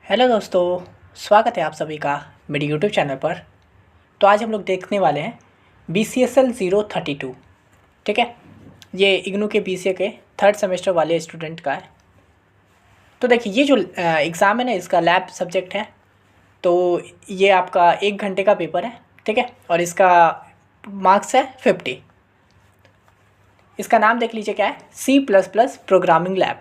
Hello दोस्तों, स्वागत है आप सभी का मेरे यूट्यूब चैनल पर। तो आज हम लोग देखने वाले हैं BCSL 032। ठीक है, ये इग्नू के BCA के थर्ड सेमेस्टर वाले स्टूडेंट का है। तो देखिए, ये जो एग्ज़ाम है ना, इसका लैब सब्जेक्ट है। तो ये आपका 1 घंटे का पेपर है। ठीक है, और इसका मार्क्स है 50। इसका नाम देख लीजिए, क्या है, C++ प्रोग्रामिंग लैब।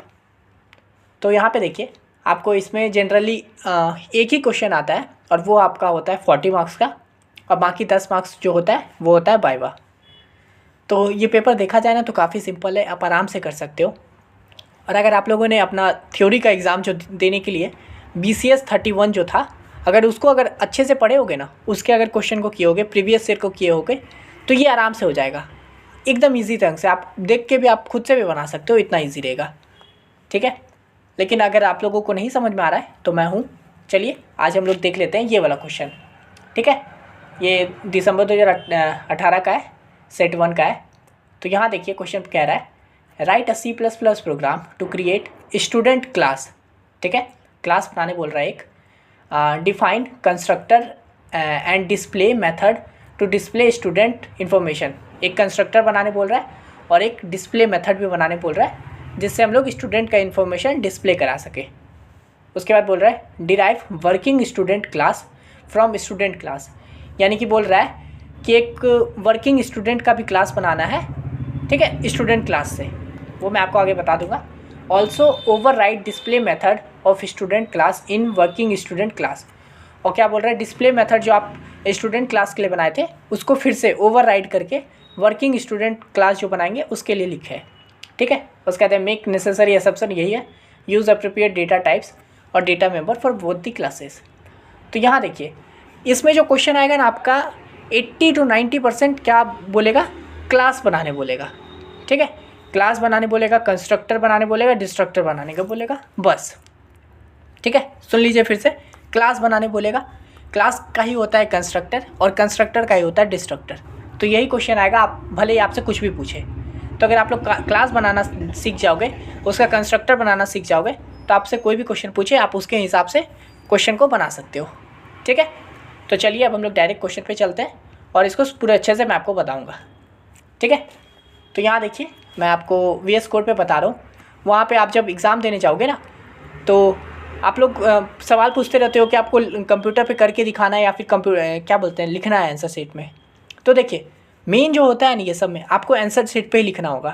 तो यहाँ पे देखिए, आपको इसमें जनरली एक ही क्वेश्चन आता है और वो आपका होता है 40 मार्क्स का, और बाकी 10 मार्क्स जो होता है वो होता है वाइवा। तो ये पेपर देखा जाए ना तो काफ़ी सिंपल है, आप आराम से कर सकते हो। और अगर आप लोगों ने अपना थ्योरी का एग्ज़ाम जो देने के लिए BCS 31 जो था, अगर अच्छे से पढ़े होगे ना, उसके अगर क्वेश्चन को किए होगे, प्रीवियस ईयर को किए होगे, तो ये आराम से हो जाएगा एकदम ईजी ढंग से। आप देख के भी, आप खुद से भी बना सकते हो, इतना ईजी रहेगा। ठीक है, लेकिन अगर आप लोगों को नहीं समझ में आ रहा है तो मैं हूँ, चलिए आज हम लोग देख लेते हैं ये वाला क्वेश्चन। ठीक है, ये दिसंबर 2018 का है, सेट 1 का है। तो यहाँ देखिए, क्वेश्चन कह रहा है write a C++ program to create student class. ठीक है, क्लास बनाने बोल रहा है एक। Define constructor and display method to display student information. एक कंस्ट्रक्टर बनाने बोल रहा है और एक डिस्प्ले मेथड भी बनाने बोल रहा है, जिससे हम लोग स्टूडेंट का इन्फॉर्मेशन डिस्प्ले करा सके। उसके बाद बोल रहा है derive working student class from student class, यानी कि बोल रहा है कि एक वर्किंग स्टूडेंट का भी क्लास बनाना है। ठीक है, स्टूडेंट क्लास से, वो मैं आपको आगे बता दूंगा। Also over right display method of student class in working student class. और क्या बोल रहा है, डिस्प्ले मेथड जो आप स्टूडेंट क्लास के लिए बनाए थे उसको फिर से ओवर राइट करके वर्किंग स्टूडेंट क्लास जो बनाएंगे उसके लिए लिखे है। ठीक है, उसके कहते हैं मेक नेसेसरी असम्पशन, यही है, यूज़ अप्रोप्रिएट डेटा टाइप्स और data member for both the classes. तो यहाँ देखिए, इसमें जो क्वेश्चन आएगा ना आपका 80 to 90% क्या बोलेगा, क्लास बनाने बोलेगा। ठीक है, क्लास बनाने बोलेगा, कंस्ट्रक्टर बनाने बोलेगा, डिस्ट्रक्टर बनाने का बोलेगा, बस। ठीक है, सुन लीजिए फिर से, क्लास बनाने बोलेगा, क्लास का ही होता है कंस्ट्रक्टर और कंस्ट्रक्टर का ही होता है डिस्ट्रक्टर। तो यही क्वेश्चन आएगा, आप भले ही आपसे कुछ भी पूछे। तो अगर आप लोग क्लास बनाना सीख जाओगे, उसका कंस्ट्रक्टर बनाना सीख जाओगे, तो आपसे कोई भी क्वेश्चन पूछे आप उसके हिसाब से क्वेश्चन को बना सकते हो। ठीक है, तो चलिए अब हम लोग डायरेक्ट क्वेश्चन पे चलते हैं और इसको पूरे अच्छे से मैं आपको बताऊंगा। ठीक है, तो यहाँ देखिए, मैं आपको VS कोड पे बता रहा हूँ। वहाँ पे आप जब एग्ज़ाम देने जाओगे ना, तो आप लोग सवाल पूछते रहते हो कि आपको कंप्यूटर पे करके दिखाना है या फिर क्या बोलते हैं, लिखना है आंसर शीट में। तो देखिए, मेन जो होता है ना ये सब में, आपको आंसर शीट पे ही लिखना होगा।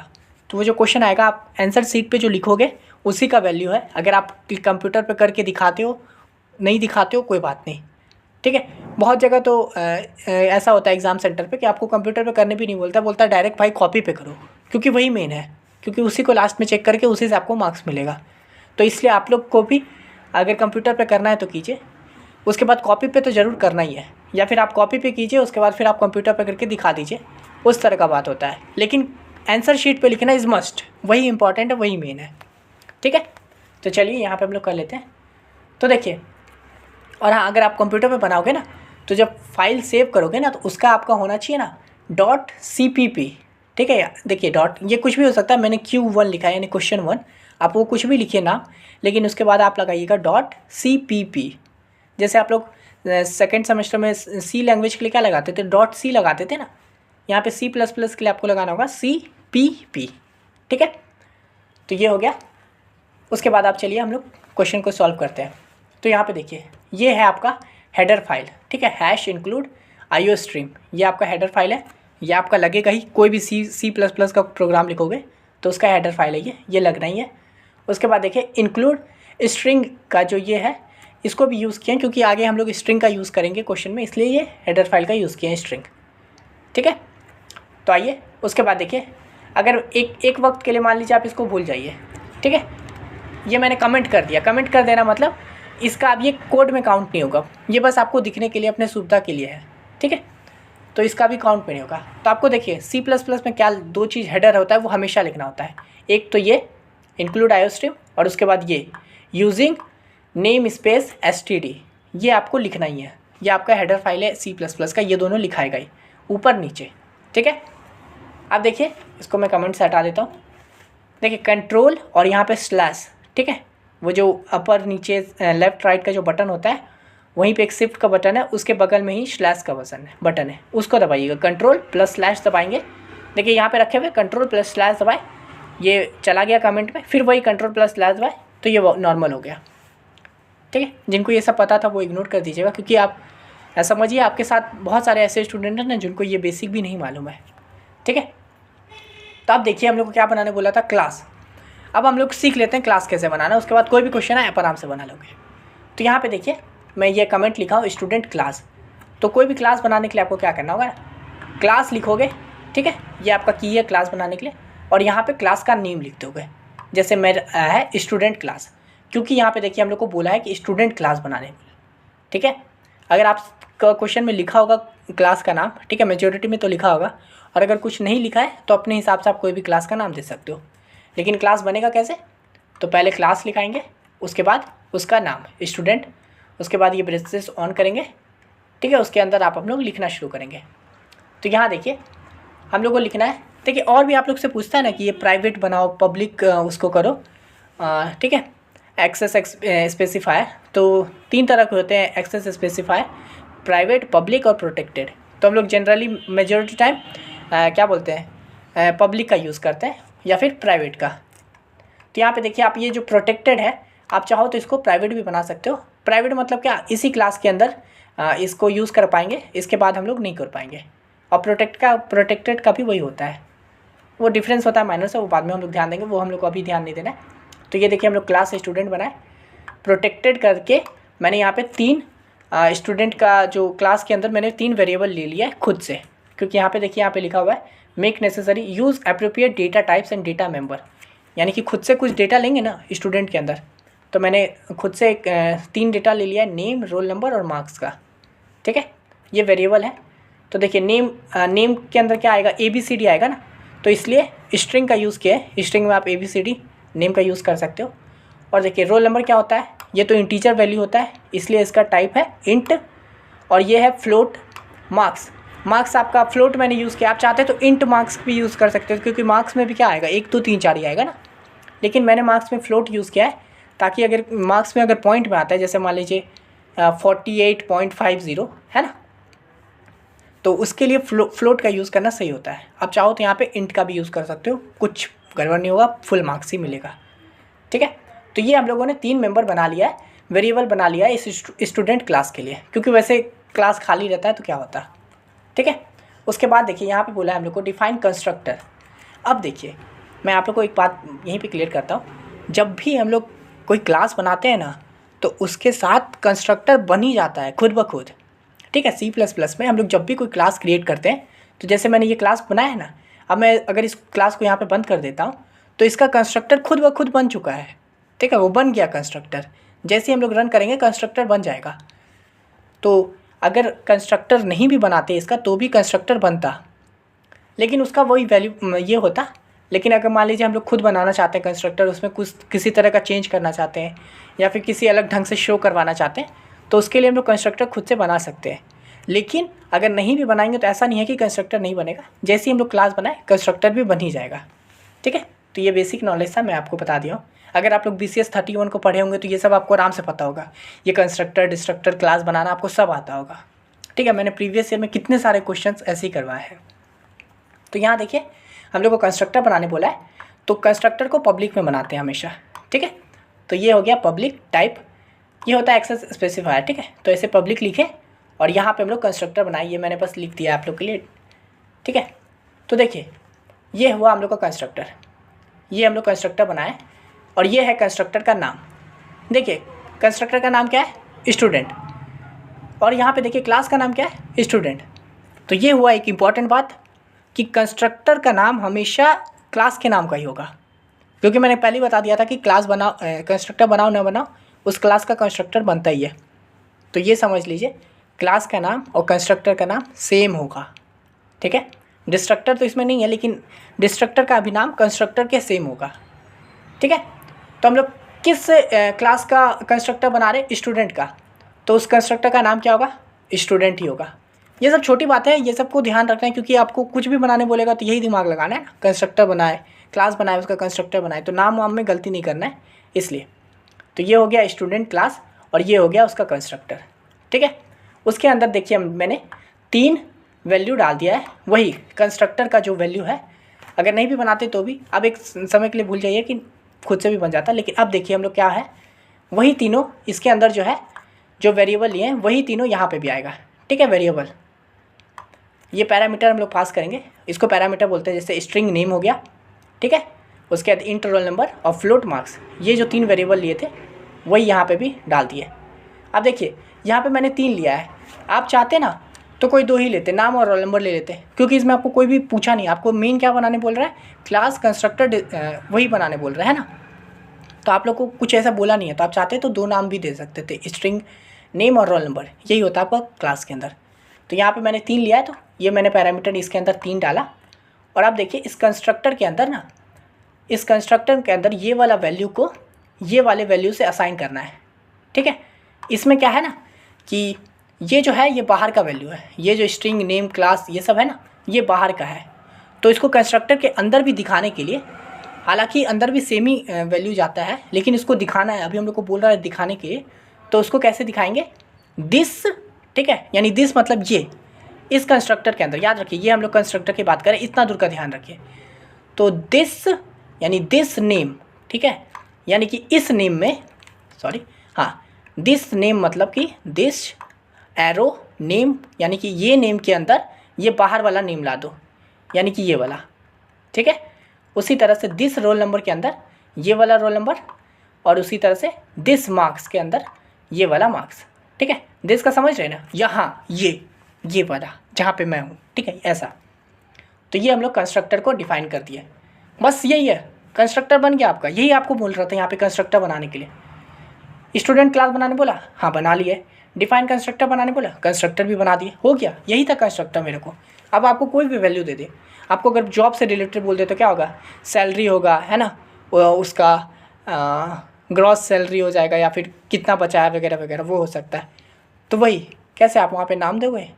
तो वो जो क्वेश्चन आएगा, आप आंसर शीट पे जो लिखोगे उसी का वैल्यू है। अगर आप कंप्यूटर पे करके दिखाते हो, नहीं दिखाते हो, कोई बात नहीं। ठीक है, बहुत जगह तो ऐसा होता है एग्ज़ाम सेंटर पे कि आपको कंप्यूटर पे करने भी नहीं बोलता, बोलता है डायरेक्ट भाई कॉपी पे करो, क्योंकि वही मेन है, क्योंकि उसी को लास्ट में चेक करके उसी से आपको मार्क्स मिलेगा। तो इसलिए आप लोग को भी अगर कंप्यूटर पे करना है तो कीजिए, उसके बाद कॉपी पे तो ज़रूर करना ही है, या फिर आप कॉपी पे कीजिए, उसके बाद फिर आप कंप्यूटर पे करके दिखा दीजिए, उस तरह का बात होता है। लेकिन आंसर शीट पे लिखना इज़ मस्ट, वही इंपॉर्टेंट है, वही मेन है। ठीक है, तो चलिए यहाँ पे हम लोग कर लेते हैं। तो देखिए, और हाँ, अगर आप कंप्यूटर पे बनाओगे ना, तो जब फाइल सेव करोगे ना, तो उसका आपका होना चाहिए ना .cpp। ठीक है, देखिए डॉट, ये कुछ भी हो सकता है, मैंने Q1 लिखा है यानी क्वेश्चन 1, आप वो कुछ भी लिखिए नाम, लेकिन उसके बाद आप लगाइएगा .cpp। जैसे आप लोग सेकेंड सेमेस्टर में C लैंग्वेज के लिए क्या लगाते थे, .c लगाते थे ना, यहाँ पे C++ के लिए आपको लगाना होगा CPP। ठीक है, तो ये हो गया। उसके बाद आप चलिए हम लोग क्वेश्चन को सॉल्व करते हैं। तो यहाँ पे देखिए, ये है आपका हेडर फाइल। ठीक है, #include IOStream, ये आपका हेडर फाइल है। ये आपका लगेगा ही, कोई भी C++ का प्रोग्राम लिखोगे तो उसका हेडर फाइल है ये लगना ही है। उसके बाद देखिए, इंक्लूड स्ट्रिंग का जो ये है, इसको भी यूज़ किया क्योंकि आगे हम लोग स्ट्रिंग का यूज़ करेंगे क्वेश्चन में, इसलिए ये हेडर फाइल का यूज़ किया है, स्ट्रिंग। ठीक है, तो आइए उसके बाद देखिए, अगर एक वक्त के लिए मान लीजिए आप इसको भूल जाइए। ठीक है, ये मैंने कमेंट कर दिया, कमेंट कर देना मतलब इसका अब ये कोड में काउंट नहीं होगा, ये बस आपको दिखने के लिए, अपने सुविधा के लिए है। ठीक है, तो इसका भी काउंट में नहीं होगा। तो आपको देखिए, C++ में क्या दो चीज़ हेडर होता है, वो हमेशा लिखना होता है। एक तो ये इंक्लूड IOStream, और उसके बाद ये यूजिंग नेम स्पेस std, ये आपको लिखना ही है। ये आपका हेडर फाइल है C++ का, ये दोनों लिखाएगा ही ऊपर नीचे। ठीक है, अब देखिए, इसको मैं कमेंट से हटा देता हूँ। देखिए, कंट्रोल और यहाँ पे स्लैश, ठीक है, वो जो अपर नीचे लेफ़्ट राइट का जो बटन होता है, वहीं पे एक शिफ्ट का बटन है, उसके बगल में ही स्लैश का बटन है, उसको दबाइएगा। कंट्रोल प्लस स्लैश दबाएंगे, देखिए यहाँ पे रखे हुए कंट्रोल प्लस स्लैश दबाए, ये चला गया कमेंट में, फिर वही कंट्रोल प्लस स्लैश दबाए तो ये नॉर्मल हो गया। ठीक है, जिनको ये सब पता था वो इग्नोर कर दीजिएगा, क्योंकि आप समझिए आपके साथ बहुत सारे ऐसे स्टूडेंट हैं ना जिनको ये बेसिक भी नहीं मालूम है। ठीक है, तो आप देखिए हम लोग को क्या बनाने बोला था, क्लास। अब हम लोग सीख लेते हैं क्लास कैसे बनाना, उसके बाद कोई भी क्वेश्चन आए आप आराम से बना लोगे। तो यहाँ पे देखिए मैं ये कमेंट लिखा हूँ स्टूडेंट क्लास। तो कोई भी क्लास बनाने के लिए आपको क्या करना होगा, क्लास लिखोगे। ठीक है, ये आपका की है क्लास बनाने के लिए, और यहाँ पे क्लास का नेम लिख दोगे। जैसे मेरा है स्टूडेंट क्लास, क्योंकि यहाँ पे देखिए हम लोग को बोला है कि स्टूडेंट क्लास बनाने। ठीक है, अगर आप क्वेश्चन में लिखा होगा क्लास का नाम, ठीक है, मेजोरिटी में तो लिखा होगा, और अगर कुछ नहीं लिखा है तो अपने हिसाब से आप कोई भी क्लास का नाम दे सकते हो। लेकिन क्लास बनेगा कैसे, तो पहले क्लास लिखाएंगे, उसके बाद उसका नाम स्टूडेंट, उसके बाद ये ब्रेसेस ऑन करेंगे। ठीक है, उसके अंदर आप हम लोग लिखना शुरू करेंगे। तो यहाँ देखिए हम लोग को लिखना है, देखिए और भी आप लोग से पूछता है ना कि ये प्राइवेट बनाओ, पब्लिक उसको करो। ठीक है, एक्सेस स्पेसिफायर, तो 3 तरह के होते हैं एक्सेस स्पेसिफायर, प्राइवेट, पब्लिक और प्रोटेक्टेड। तो हम लोग जनरली मेजॉरिटी टाइम क्या बोलते हैं, पब्लिक का यूज़ करते हैं या फिर प्राइवेट का। तो यहाँ पे देखिए आप ये जो प्रोटेक्टेड है, आप चाहो तो इसको प्राइवेट भी बना सकते हो। प्राइवेट मतलब क्या, इसी क्लास के अंदर इसको यूज़ कर पाएंगे, इसके बाद हम लोग नहीं कर पाएंगे। और प्रोटेक्टेड का भी वही होता है, वो डिफरेंस होता है माइनर से, वो बाद में हम लोग ध्यान देंगे, वो हम लोग को अभी ध्यान नहीं देना है। तो ये देखिए हम लोग क्लास स्टूडेंट बनाए, प्रोटेक्टेड करके मैंने यहाँ पे 3 स्टूडेंट का जो क्लास के अंदर मैंने 3 वेरिएबल ले लिया है खुद से, क्योंकि यहाँ पे देखिए यहाँ पे लिखा हुआ है make necessary use appropriate data types and data member, यानी कि खुद से कुछ डेटा लेंगे ना स्टूडेंट के अंदर। तो मैंने खुद से 3 डेटा ले लिया है, नेम, रोल नंबर और मार्क्स का। ठीक है, ये वेरिएबल है। तो देखिए नेम के अंदर क्या आएगा, ABCD आएगा ना, तो इसलिए स्ट्रिंग का यूज़ किया है। स्ट्रिंग में आप ABCD नेम का यूज़ कर सकते हो। और देखिए रोल नंबर क्या होता है, ये तो इंटीजर वैल्यू होता है, इसलिए इसका टाइप है इंट। और ये है फ्लोट। मार्क्स आपका फ्लोट मैंने यूज़ किया, आप चाहते हैं तो इंट मार्क्स भी यूज़ कर सकते हो, क्योंकि मार्क्स में भी क्या आएगा 1 2 3 4 ही आएगा ना। लेकिन मैंने मार्क्स में फ्लोट यूज़ किया है, ताकि अगर मार्क्स में अगर पॉइंट में आता है, जैसे मान लीजिए 48.50 है ना, तो उसके लिए फ्लोट का यूज़ करना सही होता है। आप चाहो तो यहाँ पे इंट का भी यूज़ कर सकते हो, कुछ गड़बड़ नहीं होगा, फुल मार्क्स ही मिलेगा। ठीक है, तो ये हम लोगों ने 3 मेंबर बना लिया है, वेरिएबल बना लिया है इस स्टूडेंट क्लास के लिए, क्योंकि वैसे क्लास खाली रहता है तो क्या होता है। ठीक है, उसके बाद देखिए यहाँ पे बोला है हम लोग को डिफाइन कंस्ट्रक्टर। अब देखिए मैं आप लोग को एक बात यहीं पे क्लियर करता हूँ, जब भी हम लोग कोई क्लास बनाते हैं ना, तो उसके साथ कंस्ट्रक्टर बन ही जाता है खुद ब खुद। ठीक है, C++ में हम लोग जब भी कोई क्लास क्रिएट करते हैं, तो जैसे मैंने ये क्लास बनाया है ना, अब मैं अगर इस क्लास को यहाँ पे बंद कर देता हूँ, तो इसका कंस्ट्रक्टर खुद ब खुद बन चुका है। ठीक है, वो बन गया कंस्ट्रक्टर, जैसे ही हम लोग रन करेंगे कंस्ट्रक्टर बन जाएगा। तो अगर कंस्ट्रक्टर नहीं भी बनाते इसका तो भी कंस्ट्रक्टर बनता, लेकिन उसका वही वैल्यू ये होता। लेकिन अगर मान लीजिए हम लोग खुद बनाना चाहते हैं कंस्ट्रक्टर, उसमें कुछ किसी तरह का चेंज करना चाहते हैं या फिर किसी अलग ढंग से शो करवाना चाहते हैं, तो उसके लिए हम लोग कंस्ट्रक्टर खुद से बना सकते हैं। लेकिन अगर नहीं भी बनाएंगे तो ऐसा नहीं है कि कंस्ट्रक्टर नहीं बनेगा, जैसे ही हम लोग क्लास बनाए कंस्ट्रक्टर भी बन ही जाएगा। ठीक है, तो ये बेसिक नॉलेज था, मैं आपको बता दिया हूँ। अगर आप लोग BCS 31 को पढ़े होंगे तो ये सब आपको आराम से पता होगा, ये कंस्ट्रक्टर, डिस्ट्रक्टर, क्लास बनाना आपको सब आता होगा। ठीक है, मैंने प्रीवियस ईयर में कितने सारे क्वेश्चंस ऐसे ही करवाए हैं। तो यहाँ देखिए हम लोग को कंस्ट्रक्टर बनाने बोला है, तो कंस्ट्रक्टर को पब्लिक में बनाते हैं हमेशा। ठीक है, तो ये हो गया पब्लिक टाइप, ये होता है एक्सेस स्पेसिफायर। ठीक है, तो ऐसे पब्लिक लिखे और यहाँ पे हम लोग कंस्ट्रक्टर बनाए, ये मैंने बस लिख दिया आप लोग के लिए। ठीक है, तो देखिए ये हुआ हम लोग का कंस्ट्रक्टर, ये हम लोग कंस्ट्रक्टर बनाए और ये है कंस्ट्रक्टर का नाम। देखिए कंस्ट्रक्टर का नाम क्या है, स्टूडेंट, और यहाँ पे देखिए क्लास का नाम क्या है, स्टूडेंट। तो ये हुआ एक इम्पॉर्टेंट बात कि कंस्ट्रक्टर का नाम हमेशा क्लास के नाम का ही होगा, क्योंकि मैंने पहले ही बता दिया था कि क्लास बनाओ, कंस्ट्रक्टर बनाओ ना बनाओ, उस क्लास का कंस्ट्रक्टर बनता ही है। तो ये समझ लीजिए क्लास का नाम और कंस्ट्रक्टर का नाम सेम होगा। ठीक है, डिस्ट्रक्टर तो इसमें नहीं है, लेकिन डिस्ट्रक्टर का भी नाम कंस्ट्रक्टर के सेम होगा। ठीक है, तो हम लोग किस क्लास का कंस्ट्रक्टर बना रहे, स्टूडेंट का, तो उस कंस्ट्रक्टर का नाम क्या होगा, स्टूडेंट ही होगा। ये सब छोटी बातें हैं, ये सबको ध्यान रखना है, क्योंकि आपको कुछ भी बनाने बोलेगा तो यही दिमाग लगाना है ना, कंस्ट्रक्टर बनाए, क्लास बनाए, उसका कंस्ट्रक्टर बनाए, तो नाम वाम में गलती नहीं करना है इसलिए। तो ये हो गया स्टूडेंट क्लास और ये हो गया उसका कंस्ट्रक्टर, ठीक है। उसके अंदर देखिए मैंने 3 वैल्यू डाल दिया है, वही कंस्ट्रक्टर का जो वैल्यू है, अगर नहीं भी बनाते तो भी अब एक समय के लिए भूल जाइए कि खुद से भी बन जाता। लेकिन अब देखिए हम लोग क्या है, वही तीनों इसके अंदर जो है जो वेरिएबल लिए हैं वही तीनों यहाँ पे भी आएगा, ठीक है। वेरिएबल ये पैरामीटर हम लोग पास करेंगे, इसको पैरामीटर बोलते हैं। जैसे स्ट्रिंग नेम हो गया, ठीक है, उसके बाद इंट रोल नंबर और फ्लोट मार्क्स, ये जो 3 वेरिएबल लिए थे वही यहाँ पे भी डाल दिए। अब देखिए यहाँ पे मैंने 3 लिया है, आप चाहते ना तो कोई 2 ही लेते, नाम और रोल नंबर ले लेते, क्योंकि इसमें आपको कोई भी पूछा नहीं, आपको मेन क्या बनाने बोल रहा है, क्लास कंस्ट्रक्टर वही बनाने बोल रहा है ना। तो आप लोग को कुछ ऐसा बोला नहीं है, तो आप चाहते तो 2 नाम भी दे सकते थे, स्ट्रिंग नेम और रोल नंबर, यही होता है आपका क्लास के अंदर। तो यहाँ पे मैंने 3 लिया है, तो ये मैंने पैरामीटर इसके अंदर 3 डाला। और अब देखिए इस कंस्ट्रक्टर के अंदर ना, इस कंस्ट्रक्टर के अंदर ये वाला वैल्यू को ये वाले वैल्यू से असाइन करना है, ठीक है। इसमें क्या है ना कि ये जो है ये बाहर का वैल्यू है, ये जो स्ट्रिंग नेम क्लास ये सब है ना ये बाहर का है। तो इसको कंस्ट्रक्टर के अंदर भी दिखाने के लिए, हालांकि अंदर भी सेम ही वैल्यू जाता है, लेकिन इसको दिखाना है, अभी हम लोग को बोल रहा है दिखाने के लिए, तो उसको कैसे दिखाएंगे, दिस, ठीक है, यानी दिस मतलब ये इस कंस्ट्रक्टर के अंदर, याद रखिए ये हम लोग कंस्ट्रक्टर की बात करें, इतना दूर का ध्यान रखिए। तो दिस यानी दिस नेम, ठीक है, यानी कि इस नेम में, सॉरी हाँ, दिस नेम मतलब कि दिस एरो नेम, यानी कि ये नेम के अंदर ये बाहर वाला नेम ला दो, यानी कि ये वाला, ठीक है। उसी तरह से दिस रोल नंबर के अंदर ये वाला रोल नंबर, और उसी तरह से दिस मार्क्स के अंदर ये वाला मार्क्स, ठीक है। दिस का समझ रहे ना, यहाँ ये वाला जहाँ पे मैं हूँ, ठीक है, ऐसा। तो ये हम लोग कंस्ट्रक्टर को डिफाइन कर दिए, बस यही है, कंस्ट्रक्टर बन गया आपका। यही आपको बोल रहा था यहाँ पे कंस्ट्रक्टर बनाने के लिए। स्टूडेंट क्लास बनाने बोला, हाँ बना लिए। डिफाइन कंस्ट्रक्टर बनाने बोला, कंस्ट्रक्टर भी बना दिए, हो गया, यही था कंस्ट्रक्टर मेरे को। अब आपको कोई भी वैल्यू दे दे, आपको अगर जॉब से रिलेटेड बोल दे तो क्या होगा, सैलरी होगा, है ना, उसका ग्रॉस सैलरी हो जाएगा, या फिर कितना बचा है वगैरह वगैरह, वो हो सकता है। तो वही कैसे आप वहाँ पे नाम दोगे,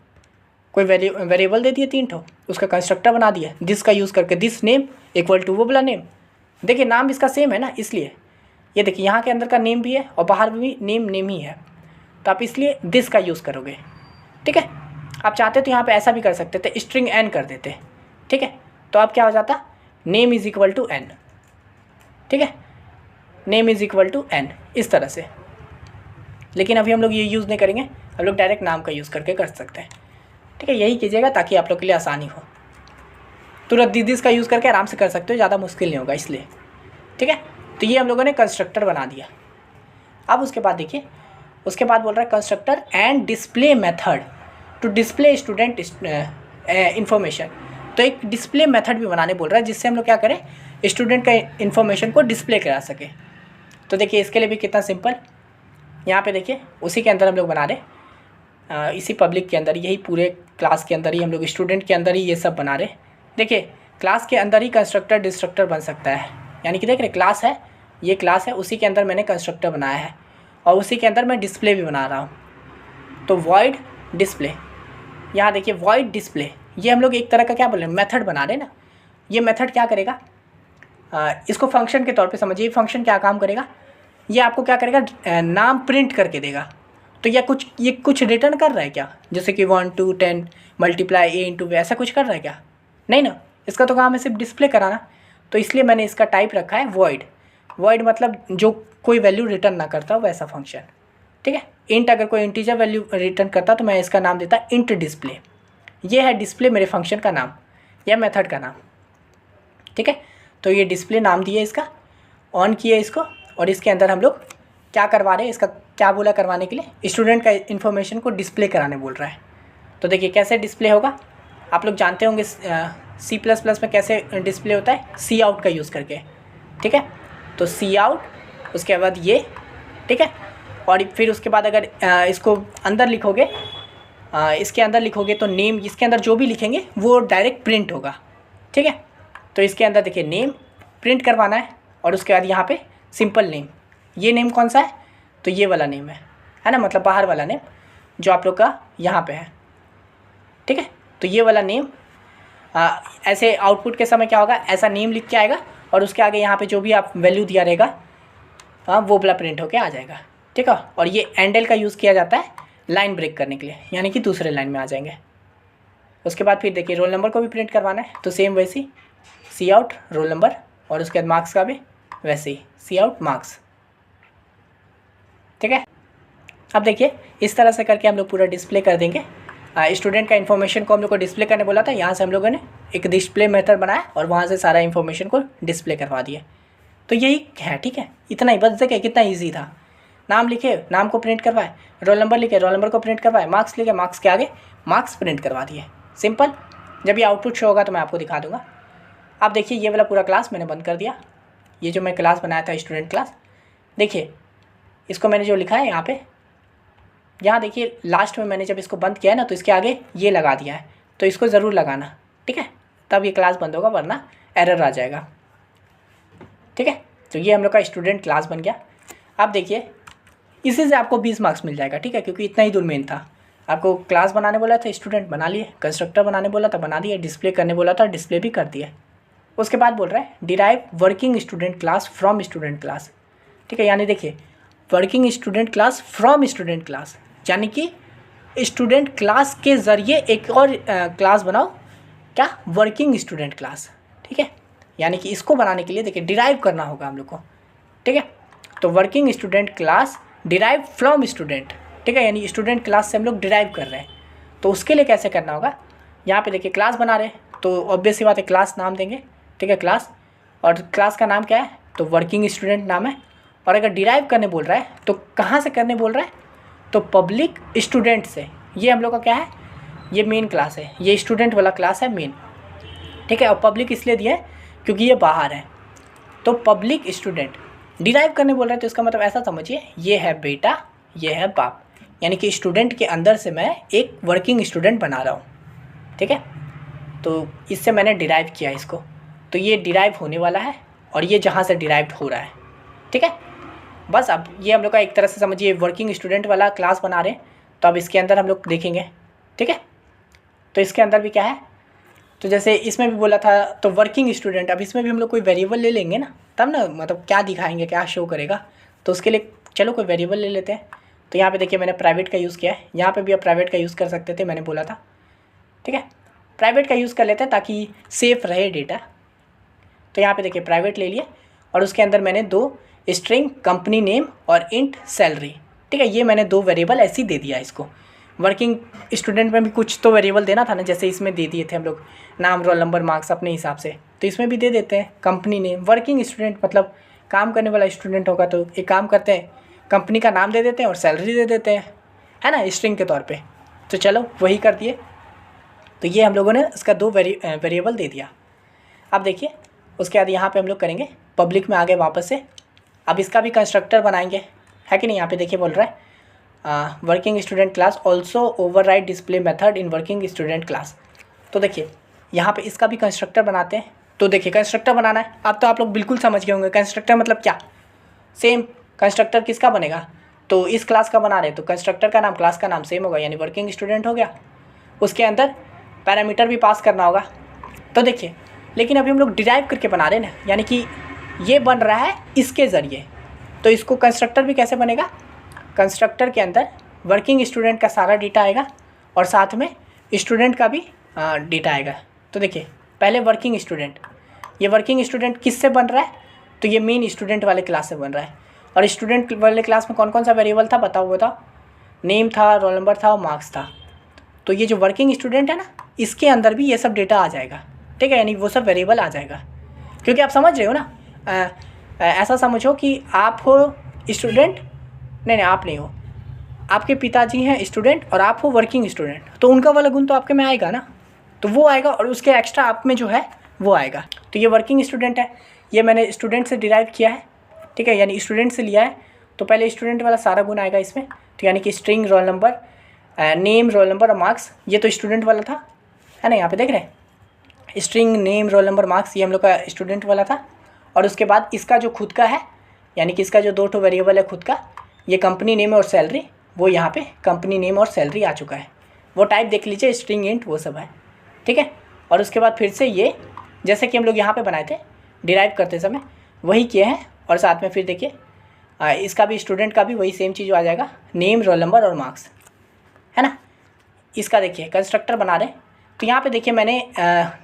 कोई वेरिएबल दे दिए 3 ठो, उसका कंस्ट्रक्टर बना दिया दिस का यूज़ करके, दिस नेम इक्वल टू वो वाला नेम। देखिए नाम इसका सेम है ना, इसलिए ये देखिए यहाँ के अंदर का नेम भी है और बाहर भी नेम ही है, तो आप इसलिए दिस का यूज़ करोगे, ठीक है। आप चाहते तो यहाँ पे ऐसा भी कर सकते थे, स्ट्रिंग एन कर देते, ठीक है। तो अब क्या हो जाता, name is equal to N, ठीक है, name is equal to N, इस तरह से। लेकिन अभी हम लोग ये यूज़ नहीं करेंगे, हम लोग डायरेक्ट नाम का यूज़ करके कर सकते हैं, ठीक है। यही कीजिएगा ताकि आप लोग के लिए आसानी हो, तुरंत दिस का यूज़ करके आराम से कर सकते हो, ज़्यादा मुश्किल नहीं होगा इसलिए, ठीक है। तो ये हम लोगों ने कंस्ट्रक्टर बना दिया। अब उसके बाद देखिए, उसके बाद बोल रहा है constructor and display method to display student information. तो एक डिस्प्ले मेथड भी बनाने बोल रहा है, जिससे हम लोग क्या करें, स्टूडेंट का इन्फॉर्मेशन को डिस्प्ले करा सके। तो देखिए इसके लिए भी कितना सिंपल, यहाँ पे देखिए उसी के अंदर हम लोग बना रहे, इसी पब्लिक के अंदर, यही पूरे क्लास के अंदर ही हम लोग स्टूडेंट के अंदर ही ये सब बना रहे। देखिए क्लास के अंदर ही कंस्ट्रक्टर डिस्ट्रक्टर बन सकता है, यानी कि देख रहे क्लास है, ये क्लास है, उसी के अंदर मैंने कंस्ट्रक्टर बनाया है और उसी के अंदर मैं डिस्प्ले भी बना रहा हूँ। तो वॉइड डिस्प्ले, यहाँ देखिए वॉइड डिस्प्ले, ये हम लोग एक तरह का क्या बोल रहे हैं, मेथड बना रहे हैं ना। ये मेथड क्या करेगा, इसको फंक्शन के तौर पे समझिए। फंक्शन क्या काम करेगा, ये आपको क्या करेगा, नाम प्रिंट करके देगा। तो ये कुछ रिटर्न कर रहा है क्या, जैसे कि 1 to 10 मल्टीप्लाई ए इंटू ऐसा कुछ कर रहा है क्या, नहीं ना, इसका तो काम है सिर्फ डिस्प्ले कराना। तो इसलिए मैंने इसका टाइप रखा है वॉइड। वॉइड मतलब जो कोई वैल्यू रिटर्न ना करता हो वैसा फंक्शन, ठीक है। इंट अगर कोई इंटीजर वैल्यू रिटर्न करता तो मैं इसका नाम देता इंट डिस्प्ले। ये है डिस्प्ले मेरे फंक्शन का नाम या मेथड का नाम, ठीक है। तो ये डिस्प्ले नाम दिए, इसका ऑन किए इसको, और इसके अंदर हम लोग क्या करवा रहे हैं, इसका क्या बोला करवाने के लिए, स्टूडेंट का इन्फॉर्मेशन को डिस्प्ले कराने बोल रहा है। तो देखिए कैसे डिस्प्ले होगा, आप लोग जानते होंगे C++ में कैसे डिस्प्ले होता है, सी आउट का यूज़ करके, ठीक है। तो सी आउट, उसके बाद ये, ठीक है, और फिर उसके बाद अगर इसको अंदर लिखोगे, इसके अंदर लिखोगे तो नेम, इसके अंदर जो भी लिखेंगे वो डायरेक्ट प्रिंट होगा, ठीक है। तो इसके अंदर देखिए नेम प्रिंट करवाना है, और उसके बाद यहाँ पे सिंपल नेम, ये नेम कौन सा है, तो ये वाला नेम है ना, मतलब बाहर वाला नेम जो आप लोग का यहाँ पे है, ठीक है। तो ये वाला नेम ऐसे आउटपुट के समय क्या होगा, ऐसा नेम लिख के आएगा, और उसके आगे यहाँ पे जो भी आप वैल्यू दिया रहेगा वो वाला प्रिंट होके आ जाएगा, ठीक है। और ये एंडल का यूज़ किया जाता है लाइन ब्रेक करने के लिए, यानी कि दूसरे लाइन में आ जाएंगे। उसके बाद फिर देखिए रोल नंबर को भी प्रिंट करवाना है, तो सेम वैसे ही सी आउट रोल नंबर, और उसके बाद मार्क्स का भी वैसे ही सी आउट मार्क्स, ठीक है। अब देखिए इस तरह से करके हम लोग पूरा डिस्प्ले कर देंगे। स्टूडेंट का इन्फॉर्मेशन को हम लोग को डिस्प्ले करने बोला था, यहाँ से हम लोगों ने एक डिस्प्ले मेथड बनाया और वहाँ से सारा इन्फॉर्मेशन को डिस्प्ले करवा दिया। तो यही है, ठीक है। इतना ही बस देखिए कितना ईजी था। नाम लिखे, नाम को प्रिंट करवाए, रोल नंबर लिखे, रोल नंबर को प्रिंट करवाए, मार्क्स लिखे, मार्क्स के आगे मार्क्स प्रिंट करवा दिए, सिंपल। जब ये आउटपुट शो होगा तो मैं आपको दिखा दूंगा। आप देखिए ये वाला पूरा क्लास मैंने बंद कर दिया। ये जो मैं क्लास बनाया था स्टूडेंट क्लास, देखिए इसको मैंने जो लिखा है यहाँ देखिए लास्ट में मैंने जब इसको बंद किया है ना, तो इसके आगे ये लगा दिया है, तो इसको ज़रूर लगाना, ठीक है, तब ये क्लास बंद होगा, वरना एरर आ जाएगा, ठीक है। तो ये हम लोग का स्टूडेंट क्लास बन गया। आप देखिए इसी से आपको 20 मार्क्स मिल जाएगा, ठीक है, क्योंकि इतना ही दूर मेन था। आपको क्लास बनाने बोला था, स्टूडेंट बना लिए, कंस्ट्रक्टर बनाने बोला था, बना दिए, डिस्प्ले करने बोला था, डिस्प्ले भी कर दिया। उसके बाद बोल रहा है derive working student class from student class, ठीक है। यानी देखिए working student class from student class, यानी कि स्टूडेंट क्लास के ज़रिए एक और क्लास बनाओ, क्या, वर्किंग स्टूडेंट क्लास, ठीक है। यानी कि इसको बनाने के लिए देखिए डिराइव करना होगा हम लोग को, ठीक है। तो working student class derive from student, ठीक है, यानी स्टूडेंट क्लास से हम लोग डिराइव कर रहे हैं। तो उसके लिए कैसे करना होगा, यहाँ पे देखिए क्लास बना रहे हैं, तो ऑब्वियस सी बात है क्लास नाम देंगे, ठीक है, क्लास, और क्लास का नाम क्या है, तो वर्किंग स्टूडेंट नाम है। और अगर डिराइव करने बोल रहा है तो कहाँ से करने बोल रहा है, तो पब्लिक स्टूडेंट से। ये हम लोग का क्या है, ये मेन क्लास है, ये स्टूडेंट वाला क्लास है मेन, ठीक है। और पब्लिक इसलिए दिया है क्योंकि ये बाहर है, तो पब्लिक स्टूडेंट डिराइव करने बोल रहा है, तो इसका मतलब ऐसा समझिए, ये है बेटा, ये है बाप, यानी कि स्टूडेंट के अंदर से मैं एक वर्किंग स्टूडेंट बना रहा हूँ, ठीक है। तो इससे मैंने डिराइव किया इसको, तो ये डिराइव होने वाला है, और ये जहाँ से डिराइव हो रहा है, ठीक है। बस अब ये हम लोग का एक तरह से समझिए वर्किंग स्टूडेंट वाला क्लास बना रहे हैं। तो अब इसके अंदर हम लोग देखेंगे, ठीक है। तो इसके अंदर भी क्या है, तो जैसे इसमें भी बोला था तो वर्किंग स्टूडेंट, अब इसमें भी हम लोग कोई वेरिएबल ले लेंगे ना, तब ना मतलब क्या दिखाएंगे, क्या शो करेगा। तो उसके लिए चलो कोई वेरिएबल ले लेते हैं। तो यहाँ पे देखिए मैंने प्राइवेट का यूज़ किया है, यहाँ पे भी आप प्राइवेट का यूज़ कर सकते थे, मैंने बोला था, ठीक है। प्राइवेट का यूज़ कर लेते हैं ताकि सेफ रहे डेटा। तो यहाँ पे देखिए प्राइवेट ले लिए, और उसके अंदर मैंने 2 स्ट्रिंग कंपनी नेम और इंट सैलरी, ठीक है, ये मैंने 2 वेरिएबल ऐसे ही दे दिया इसको। वर्किंग स्टूडेंट में भी कुछ तो वेरिएबल देना था ना, जैसे इसमें दे दिए थे हम लोग नाम, रोल नंबर, मार्क्स अपने हिसाब से, तो इसमें भी दे देते हैं कंपनी नेम। वर्किंग स्टूडेंट मतलब काम करने वाला स्टूडेंट होगा, तो एक काम करते हैं कंपनी का नाम दे देते हैं और सैलरी दे देते हैं, है ना, स्ट्रिंग के तौर पर। तो चलो वही कर दिए। तो ये हम लोगों ने इसका 2 वेरिएबल दे दिया। अब देखिए उसके बाद यहाँ पे हम लोग करेंगे पब्लिक में आ गए वापस से। अब इसका भी कंस्ट्रक्टर बनाएंगे, है कि नहीं। यहाँ पे देखिए बोल रहा है working student class also override display method in working student class. तो देखिए यहाँ पे इसका भी कंस्ट्रक्टर बनाते हैं। तो देखिए कंस्ट्रक्टर बनाना है, अब तो आप लोग बिल्कुल समझ गए होंगे कंस्ट्रक्टर मतलब क्या। सेम कंस्ट्रक्टर किसका बनेगा, तो इस क्लास का बना रहे, तो कंस्ट्रक्टर का नाम, क्लास का नाम सेम होगा, यानी वर्किंग स्टूडेंट हो गया। उसके अंदर पैरामीटर भी पास करना होगा। तो देखिए लेकिन अभी हम लोग डिराइव करके बना रहे हैं ना, यानी कि ये बन रहा है इसके ज़रिए। तो इसको कंस्ट्रक्टर भी कैसे बनेगा, कंस्ट्रक्टर के अंदर वर्किंग स्टूडेंट का सारा डेटा आएगा और साथ में स्टूडेंट का भी डेटा आएगा। तो देखिए पहले वर्किंग स्टूडेंट, ये वर्किंग स्टूडेंट किससे बन रहा है, तो ये मेन स्टूडेंट वाले क्लास से बन रहा है। और स्टूडेंट वाले क्लास में कौन कौन सा वेरिएबल था बताओ, नेम था, रोल नंबर था और मार्क्स था। तो ये जो वर्किंग स्टूडेंट है ना, इसके अंदर भी ये सब डेटा आ जाएगा, ठीक है, यानी वो सब वेरिएबल आ जाएगा। क्योंकि आप समझ रहे हो ना, ऐसा समझो कि आप हो स्टूडेंट, नहीं आप नहीं हो, आपके पिताजी हैं स्टूडेंट और आप हो वर्किंग स्टूडेंट, तो उनका वाला गुण तो आपके में आएगा ना, तो वो आएगा और उसके एक्स्ट्रा आप में जो है वो आएगा। तो ये वर्किंग स्टूडेंट है, ये मैंने स्टूडेंट से डिराइव किया है, ठीक है, यानी स्टूडेंट से लिया है। तो पहले स्टूडेंट वाला सारा गुण आएगा इसमें, तो यानी कि string, roll number, name, roll number और मार्क्स, ये तो स्टूडेंट वाला था, है ना, यहाँ पे देख रहे हैं string, name, roll number, marks, ये हम लोग का स्टूडेंट वाला था। और उसके बाद इसका जो खुद का है, यानी कि इसका जो 2 वेरिएबल है खुद का, ये कंपनी नेम और सैलरी, वो यहाँ पे कंपनी नेम और सैलरी आ चुका है। वो टाइप देख लीजिए, स्ट्रिंग, इंट, वो सब है, ठीक है। और उसके बाद फिर से ये जैसे कि हम लोग यहाँ पे बनाए थे डिराइव करते समय, वही किए हैं। और साथ में फिर देखिए इसका भी स्टूडेंट का भी वही सेम चीज़ आ जाएगा, नेम, रोल नंबर और मार्क्स, है ना। इसका देखिए कंस्ट्रक्टर बना रहे, तो यहाँ पे देखिए मैंने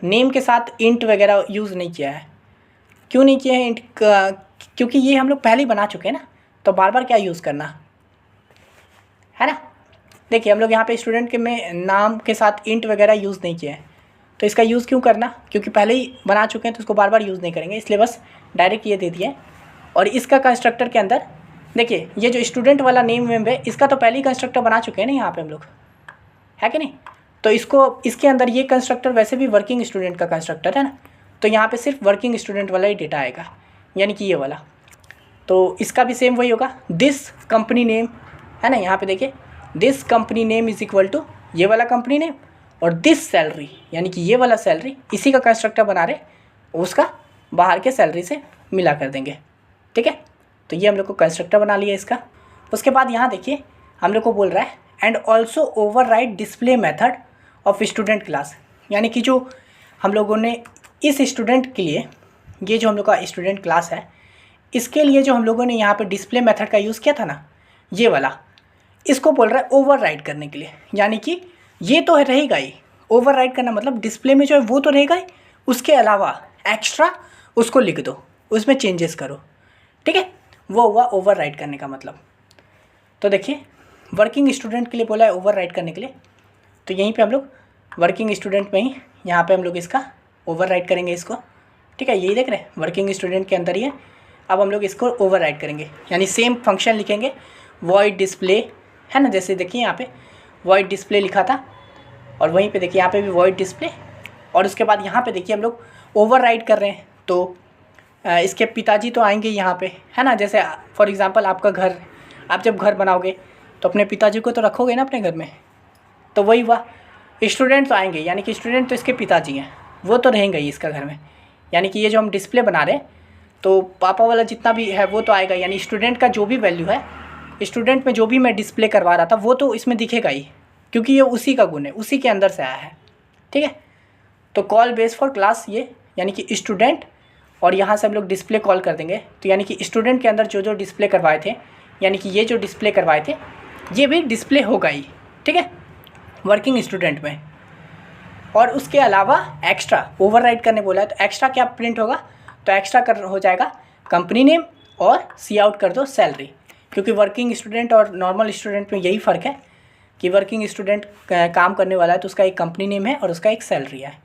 नेम के साथ इंट वगैरह यूज़ नहीं किया है। क्यों नहीं किया है इंट? क्योंकि ये हम लोग पहले ही बना चुके हैं ना, तो बार बार क्या यूज़ करना, है ना। देखिए हम लोग यहाँ पे स्टूडेंट के में नाम के साथ इंट वगैरह यूज़ नहीं किया है, तो इसका यूज़ क्यों करना, क्योंकि पहले ही बना चुके हैं तो इसको बार बार यूज़ नहीं करेंगे, इसलिए बस डायरेक्ट ये दे दिया है। और इसका कंस्ट्रक्टर के अंदर देखिए ये जो स्टूडेंट वाला नेम वेम है, इसका तो पहले ही कंस्ट्रक्टर बना चुके हैं ना यहाँ पे हम लोग, है कि नहीं। तो इसको इसके अंदर ये कंस्ट्रक्टर वैसे भी वर्किंग स्टूडेंट का कंस्ट्रक्टर है ना, तो यहाँ पे सिर्फ वर्किंग स्टूडेंट वाला ही डेटा आएगा, यानी कि ये वाला। तो इसका भी सेम वही होगा, दिस कंपनी नेम, है ना। यहाँ पे देखिए this company name is equal to ये वाला कंपनी नेम, और दिस सैलरी यानी कि ये वाला सैलरी, इसी का कंस्ट्रक्टर बना रहे, उसका बाहर के सैलरी से मिला कर देंगे, ठीक है। तो ये हम लोग को कंस्ट्रक्टर बना लिया इसका। उसके बाद यहाँ देखिए हम लोग को बोल रहा है and also override display method of student class, यानी कि जो हम लोगों ने इस स्टूडेंट के लिए, ये जो हम लोग का स्टूडेंट क्लास है, इसके लिए जो हम लोगों ने यहाँ पे डिस्प्ले मेथड का यूज़ किया था ना, ये वाला, इसको बोल रहा है ओवरराइड करने के लिए। यानी कि ये तो रहेगा ही, ओवरराइड करना मतलब डिस्प्ले में जो है वो तो रहेगा ही, उसके अलावा एक्स्ट्रा उसको लिख दो, उसमें चेंजेस करो, ठीक है। वो हुआ ओवरराइड करने का मतलब। तो देखिए वर्किंग स्टूडेंट के लिए बोला है ओवरराइड करने के लिए, तो यहीं पे हम लोग वर्किंग स्टूडेंट में ही यहाँ पे हम लोग इसका ओवरराइड करेंगे इसको, ठीक है। यही देख रहे हैं वर्किंग स्टूडेंट के अंदर ही है। अब हम लोग इसको ओवरराइड करेंगे, यानी सेम फंक्शन लिखेंगे, वॉइड डिस्प्ले, है ना। जैसे देखिए यहाँ पे वॉइड डिस्प्ले लिखा था, और वहीं पे देखिए यहाँ पे भी वॉइड डिस्प्ले, और उसके बाद यहाँ पे देखिए हम लोग ओवरराइड कर रहे हैं, तो इसके पिताजी तो आएंगे यहाँ पे, है ना। जैसे फॉर एग्ज़ाम्पल आपका घर, आप जब घर बनाओगे तो अपने पिताजी को तो रखोगे ना अपने घर में, तो वही हुआ, स्टूडेंट तो आएंगे, यानी कि स्टूडेंट तो इसके पिताजी हैं, वो तो रहेंगे ही इसका घर में। यानी कि ये जो हम डिस्प्ले बना रहे हैं, तो पापा वाला जितना भी है वो तो आएगा, यानी स्टूडेंट का जो भी वैल्यू है, स्टूडेंट में जो भी मैं डिस्प्ले करवा रहा था वो तो इसमें दिखेगा ही, क्योंकि ये उसी का गुण है, उसी के अंदर से आया है, ठीक है। तो कॉल बेस फॉर क्लास ये, यानी कि स्टूडेंट, और यहाँ से हम लोग डिस्प्ले कॉल कर देंगे, तो यानी कि स्टूडेंट के अंदर जो जो डिस्प्ले करवाए थे, यानी कि ये जो डिस्प्ले करवाए थे ये भी डिस्प्ले होगा ही, ठीक है, वर्किंग स्टूडेंट में। और उसके अलावा एक्स्ट्रा ओवरराइड करने बोला है, तो एक्स्ट्रा क्या प्रिंट होगा, तो एक्स्ट्रा कर हो जाएगा कंपनी नेम और सी आउट कर दो सैलरी, क्योंकि वर्किंग स्टूडेंट और नॉर्मल स्टूडेंट में यही फ़र्क है कि वर्किंग स्टूडेंट काम करने वाला है तो उसका एक कंपनी नेम है और उसका एक सैलरी है,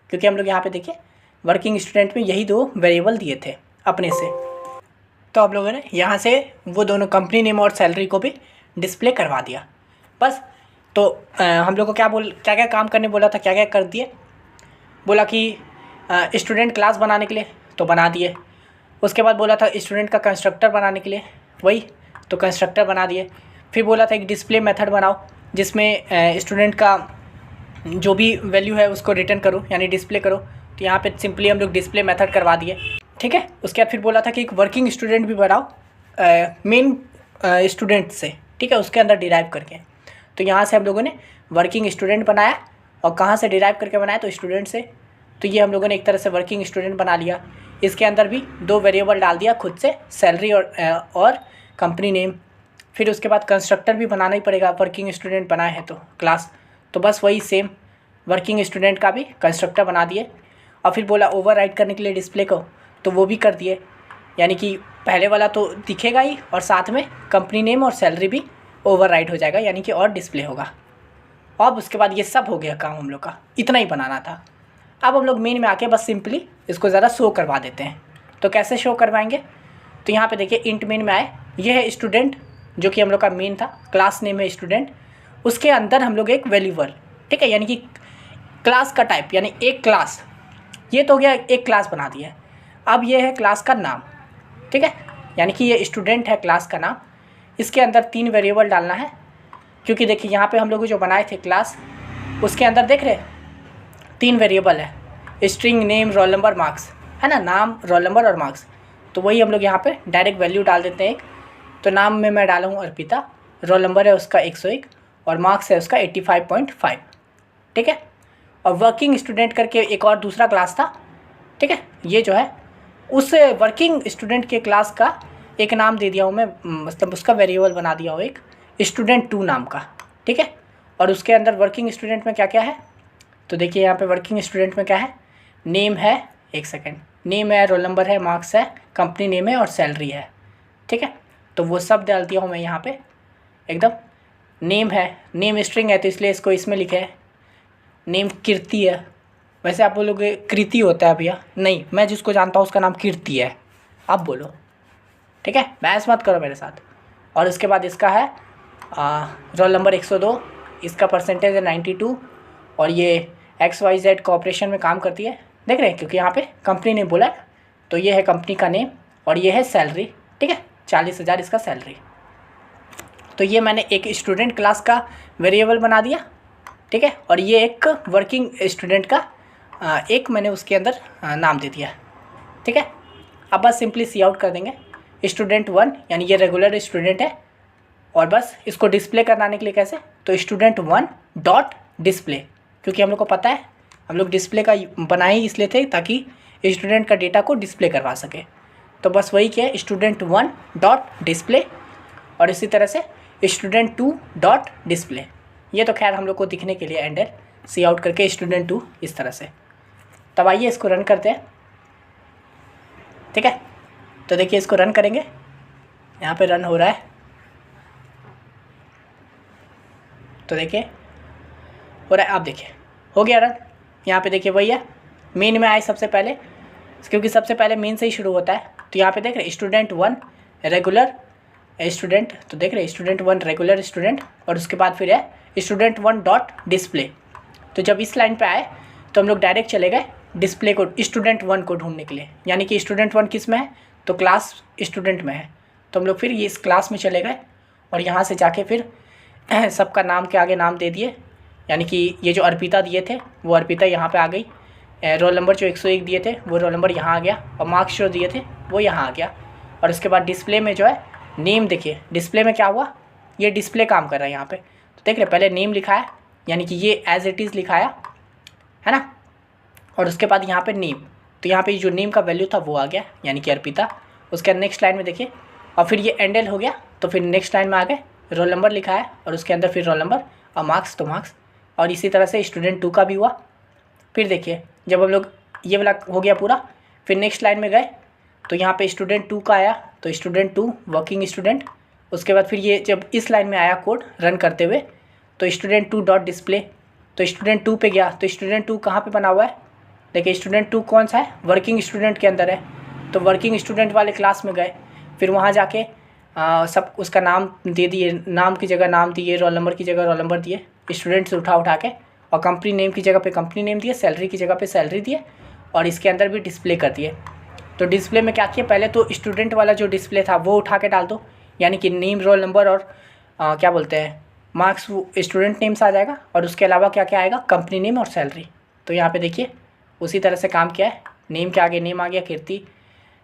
क्योंकि हम लोग यहाँ पे देखिए वर्किंग स्टूडेंट में यही दो वेरिएबल दिए थे अपने से। तो आप लोगों ने यहाँ से वो दोनों कंपनी नेम और सैलरी को भी डिस्प्ले करवा दिया बस। तो हम लोग को क्या क्या काम करने बोला था, क्या क्या कर दिए, बोला कि स्टूडेंट क्लास बनाने के लिए तो बना दिए। उसके बाद बोला था स्टूडेंट का कंस्ट्रक्टर बनाने के लिए, वही तो कंस्ट्रक्टर बना दिए। फिर बोला था एक डिस्प्ले मेथड बनाओ जिसमें स्टूडेंट का जो भी वैल्यू है उसको रिटर्न करो, यानी डिस्प्ले करो, तो यहाँ पे सिंपली हम लोग डिस्प्ले मेथड करवा दिए, ठीक है। उसके बाद फिर बोला था कि एक वर्किंग स्टूडेंट भी बनाओ मेन स्टूडेंट से, ठीक है, उसके अंदर डिराइव करके। तो यहाँ से हम लोगों ने वर्किंग स्टूडेंट बनाया, और कहाँ से डिराइव करके बनाया, तो स्टूडेंट से। तो ये हम लोगों ने एक तरह से वर्किंग स्टूडेंट बना लिया। इसके अंदर भी दो वेरिएबल डाल दिया खुद से, सैलरी और कंपनी नेम। फिर उसके बाद कंस्ट्रक्टर भी बनाना ही पड़ेगा, वर्किंग स्टूडेंट बनाए हैं तो क्लास, तो बस वही सेम वर्किंग स्टूडेंट का भी कंस्ट्रक्टर बना दिए। और फिर बोला ओवरराइड करने के लिए डिस्प्ले को, तो वो भी कर दिए, यानी कि पहले वाला तो दिखेगा ही और साथ में कंपनी नेम और सैलरी भी ओवरराइड हो जाएगा, यानी कि और डिस्प्ले होगा। अब उसके बाद ये सब हो गया काम हम लोग का, इतना ही बनाना था। अब हम लोग मेन में आके बस सिंपली इसको ज़रा शो करवा देते हैं। तो कैसे शो करवाएंगे, तो यहाँ पे देखिए इंट मेन में आए, ये है स्टूडेंट जो कि हम लोग का मेन था, क्लास नेम है स्टूडेंट, उसके अंदर हम लोग एक वेरिएबल, ठीक है, यानी कि क्लास का टाइप, यानी एक क्लास, ये तो हो गया एक क्लास बना दिया है। अब ये है क्लास का नाम, ठीक है, यानी कि ये स्टूडेंट है क्लास का नाम। इसके अंदर 3 वेरिएबल डालना है, क्योंकि देखिए यहाँ पे हम लोग जो बनाए थे क्लास, उसके अंदर देख रहे 3 वेरिएबल है, string, name, roll number, marks, है ना, नाम, रोल नंबर और मार्क्स। तो वही हम लोग यहाँ पे डायरेक्ट वैल्यू डाल देते हैं एक। तो नाम में मैं डाला हूँ अर्पिता, रोल नंबर है उसका 101 और मार्क्स है उसका 85.5, ठीक है। और वर्किंग स्टूडेंट करके एक और दूसरा क्लास था, ठीक है, ये जो है उस वर्किंग स्टूडेंट के क्लास का एक नाम दे दिया हूँ मैं, मतलब उसका वेरिएबल बना दिया हूँ एक student2 नाम का, ठीक है। और उसके अंदर वर्किंग स्टूडेंट में क्या क्या है, तो देखिए यहाँ पे वर्किंग स्टूडेंट में क्या है, नेम है, एक सेकेंड, नेम है, रोल नंबर है, मार्क्स है, कंपनी नेम है और सैलरी है, ठीक है। तो वो सब डाल दिया हूँ मैं यहाँ पे एकदम। नेम है, नेम स्ट्रिंग है तो इसलिए इसको इसमें लिखे है। नेम कीर्ति है, वैसे आप बोलोगे कृति होता है भैया, नहीं, मैं जिसको जानता हूँ उसका नाम कीर्ति है, आप बोलो, ठीक है, बहस मत करो मेरे साथ। और उसके बाद इसका है रोल नंबर 102, इसका परसेंटेज है 92 और ये XYZ कॉर्पोरेशन में काम करती है, देख रहे हैं, क्योंकि यहाँ पे कंपनी ने बोला है, तो ये है कंपनी का नेम और ये है सैलरी, ठीक है, 40,000 इसका सैलरी। तो ये मैंने एक स्टूडेंट क्लास का वेरिएबल बना दिया, ठीक है, और ये एक वर्किंग स्टूडेंट का एक मैंने उसके अंदर नाम दे दिया, ठीक है। अब बस सिंपली सी आउट कर देंगे student1, यानी ये रेगुलर स्टूडेंट है, और बस इसको डिस्प्ले कराने के लिए कैसे, तो student1 डॉट डिस्प्ले, क्योंकि हम लोग को पता है हम लोग डिस्प्ले का बनाए ही इसलिए थे ताकि स्टूडेंट का डेटा को डिस्प्ले करवा सके। तो बस वही किया, student1 डॉट डिस्प्ले, और इसी तरह से student2 डॉट डिस्प्ले। ये तो खैर हम लोग को दिखने के लिए एंडर सी आउट करके student2 इस तरह से। तब आइए इसको रन करते हैं, ठीक है। तो देखिए इसको रन करेंगे, यहाँ पे रन हो रहा है, तो देखिए हो रहा है, आप देखिए हो गया रन। यहाँ पे देखिए वही है, मेन में आए सबसे पहले, क्योंकि सबसे पहले मेन से ही शुरू होता है। तो यहाँ पे देख रहे student1 रेगुलर स्टूडेंट, तो देख रहे student1 रेगुलर स्टूडेंट, और उसके बाद फिर है student1 डॉट डिस्प्ले। तो जब इस लाइन पे आए तो हम लोग डायरेक्ट चले गए डिस्प्ले को, student1 को ढूंढने के लिए, यानी कि student1 किस में है, तो क्लास स्टूडेंट में है। तो हम लोग फिर ये इस क्लास में चले गए और यहाँ से जाके फिर सबका नाम के आगे नाम दे दिए, यानी कि ये जो अर्पिता दिए थे वो अर्पिता यहाँ पे आ गई, रोल नंबर जो 101 दिए थे वो रोल नंबर यहाँ आ गया, और मार्क्स जो दिए थे वो यहाँ आ गया। और उसके बाद डिस्प्ले में जो है नेम, देखिए डिस्प्ले में क्या हुआ, ये डिस्प्ले काम कर रहा है यहाँ पे। तो देख रहे पहले नेम लिखा है, यानी कि ये एज इट इज़ लिखाया है ना, और उसके बाद यहाँ पे नेम, तो यहाँ पे जो नेम का वैल्यू था वो आ गया, यानी कि अर्पिता। उसके नेक्स्ट लाइन में देखिए, और फिर ये एंडल हो गया, तो फिर नेक्स्ट लाइन में आ गए रोल नंबर लिखा है, और उसके अंदर फिर रोल नंबर और मार्क्स, तो मार्क्स। और इसी तरह से student2 का भी हुआ। फिर देखिए जब हम लोग ये वाला हो गया पूरा, फिर नेक्स्ट लाइन में गए तो यहाँ पे student2 का आया, तो student2 वर्किंग स्टूडेंट। उसके बाद फिर ये जब इस लाइन में आया कोड रन करते हुए, तो student2 डॉट डिस्प्ले, तो student2 पे गया, तो student2 कहाँ पे बना हुआ है, देखिए student2 कौन सा है, वर्किंग स्टूडेंट के अंदर है। तो वर्किंग स्टूडेंट वाले क्लास में गए, फिर वहाँ जाके सब उसका नाम दे दिए, नाम की जगह नाम दिए, रोल नंबर की जगह रोल नंबर दिए, स्टूडेंट से उठा के, और कंपनी नेम की जगह पे कंपनी नेम दिए, सैलरी की जगह पे सैलरी दिए, और इसके अंदर भी डिस्प्ले कर दिए। तो डिस्प्ले में क्या किया, पहले तो स्टूडेंट वाला जो डिस्प्ले था वो उठा के डाल दो, यानी कि नेम, रोल नंबर और क्या बोलते हैं मार्क्स, वो स्टूडेंट नेम से आ जाएगा, और उसके अलावा क्या क्या आएगा, कंपनी नेम और सैलरी। तो यहाँ पे देखिए उसी तरह से काम किया है, नेम के आगे नेम आ गया कीर्ति,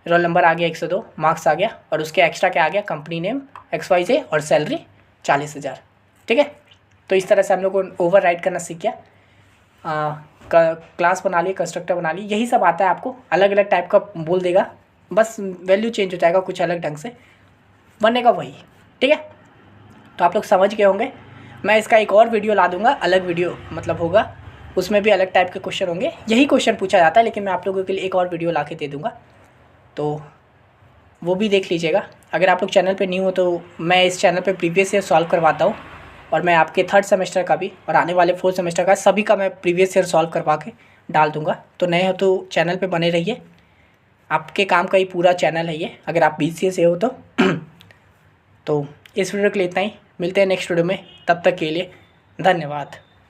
रोल नंबर आ गया 102, मार्क्स आ गया, और उसके एक्स्ट्रा क्या आ गया, कंपनी नेम XYZ और सैलरी 40,000, ठीक है। तो इस तरह से हम लोग को ओवर राइट करना सीख गया, क्लास बना ली, कंस्ट्रक्टर बना ली, यही सब आता है आपको, अलग अलग टाइप का बोल देगा, बस वैल्यू चेंज हो जाएगा कुछ अलग ढंग से, बनेगा वही, ठीक है। तो आप लोग समझ गए होंगे। मैं इसका एक और वीडियो ला दूंगा, अलग वीडियो मतलब होगा, उसमें भी अलग टाइप के क्वेश्चन होंगे, यही क्वेश्चन पूछा जाता है, लेकिन मैं आप लोगों के लिए एक और वीडियो ला के दे दूँगा, तो वो भी देख लीजिएगा। अगर आप लोग चैनल पे न्यू हो तो मैं इस चैनल पे प्रीवियस ईयर सॉल्व करवाता हूँ, और मैं आपके 3rd सेमेस्टर का भी और आने वाले 4th सेमेस्टर का सभी का मैं प्रीवियस ईयर सॉल्व करवा के डाल दूँगा। तो नए हो तो चैनल पे बने रहिए, आपके काम का ही पूरा चैनल है ये, अगर आप BCA से हो तो। तो इस वीडियो के लिए इतना ही, मिलते हैं नेक्स्ट वीडियो में, तब तक के लिए धन्यवाद।